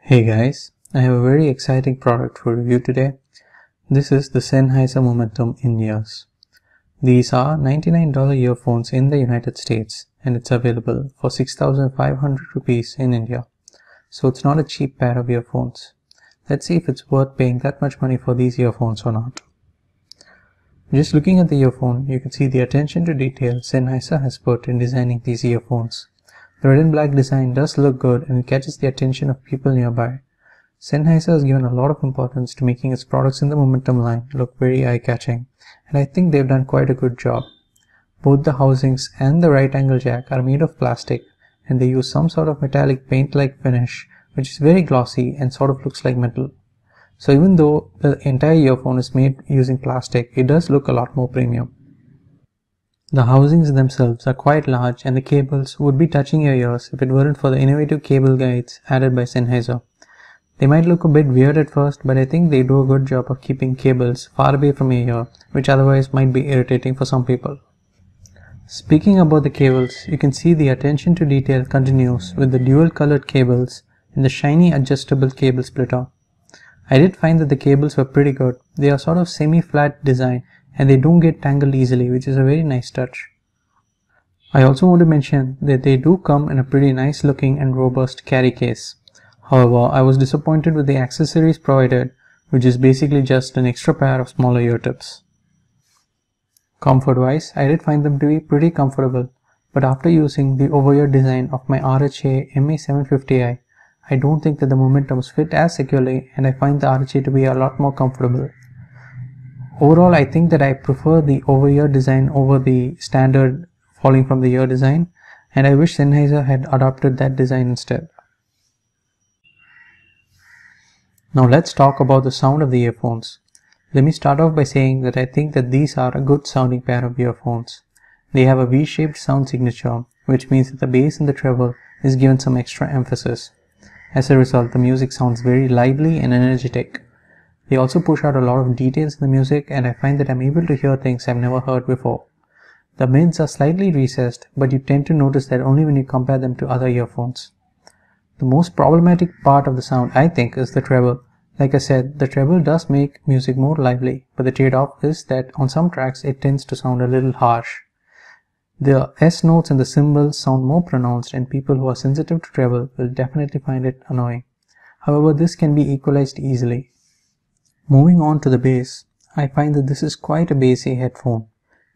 Hey guys, I have a very exciting product for review today. This is the Sennheiser Momentum in-ears. These are $99 earphones in the United States and it's available for 6,500 rupees in India. So it's not a cheap pair of earphones. Let's see if it's worth paying that much money for these earphones or not. Just looking at the earphone, you can see the attention to detail Sennheiser has put in designing these earphones. The red and black design does look good and it catches the attention of people nearby. Sennheiser has given a lot of importance to making its products in the Momentum line look very eye-catching, and I think they've done quite a good job. Both the housings and the right angle jack are made of plastic and they use some sort of metallic paint-like finish which is very glossy and sort of looks like metal. So even though the entire earphone is made using plastic, it does look a lot more premium. The housings themselves are quite large and the cables would be touching your ears if it weren't for the innovative cable guides added by Sennheiser. They might look a bit weird at first, but I think they do a good job of keeping cables far away from your ear, which otherwise might be irritating for some people. Speaking about the cables, you can see the attention to detail continues with the dual colored cables and the shiny adjustable cable splitter. I did find that the cables were pretty good. They are sort of semi-flat design and they don't get tangled easily, which is a very nice touch. I also want to mention that they do come in a pretty nice looking and robust carry case. However, I was disappointed with the accessories provided, which is basically just an extra pair of smaller ear tips. Comfort wise, I did find them to be pretty comfortable, but after using the over-ear design of my RHA MA750i, I don't think that the Momentums fit as securely and I find the RHA to be a lot more comfortable. Overall, I think that I prefer the over-ear design over the standard falling from the ear design, and I wish Sennheiser had adopted that design instead. Now let's talk about the sound of the earphones. Let me start off by saying that I think that these are a good sounding pair of earphones. They have a V-shaped sound signature, which means that the bass and the treble is given some extra emphasis. As a result, the music sounds very lively and energetic. They also push out a lot of details in the music and I find that I'm able to hear things I've never heard before. The mids are slightly recessed, but you tend to notice that only when you compare them to other earphones. The most problematic part of the sound, I think, is the treble. Like I said, the treble does make music more lively, but the trade-off is that on some tracks it tends to sound a little harsh. The S notes and the cymbals sound more pronounced and people who are sensitive to treble will definitely find it annoying. However, this can be equalized easily. Moving on to the bass, I find that this is quite a bassy headphone.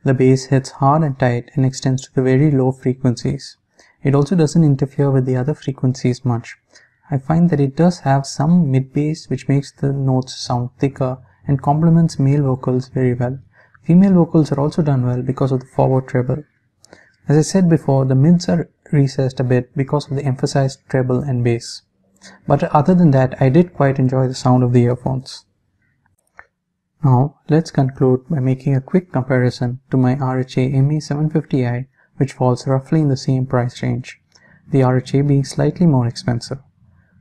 The bass hits hard and tight and extends to the very low frequencies. It also doesn't interfere with the other frequencies much. I find that it does have some mid-bass which makes the notes sound thicker and complements male vocals very well. Female vocals are also done well because of the forward treble. As I said before, the mids are recessed a bit because of the emphasized treble and bass. But other than that, I did quite enjoy the sound of the earphones. Now, let's conclude by making a quick comparison to my RHA MA750i, which falls roughly in the same price range, the RHA being slightly more expensive.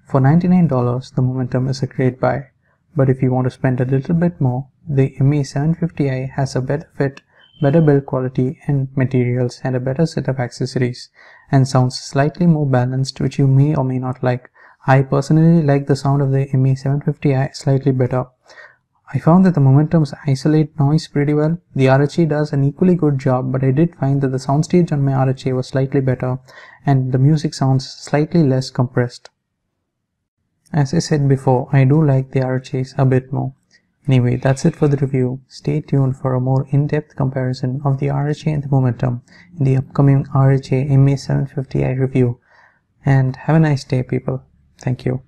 For $99, the Momentum is a great buy, but if you want to spend a little bit more, the MA750i has a better fit, better build quality and materials and a better set of accessories, and sounds slightly more balanced, which you may or may not like. I personally like the sound of the MA750i slightly better. I found that the Momentums isolate noise pretty well. The RHA does an equally good job, but I did find that the soundstage on my RHA was slightly better and the music sounds slightly less compressed. As I said before, I do like the RHAs a bit more. Anyway, that's it for the review. Stay tuned for a more in-depth comparison of the RHA and the Momentum in the upcoming RHA MA750i review. And have a nice day, people. Thank you.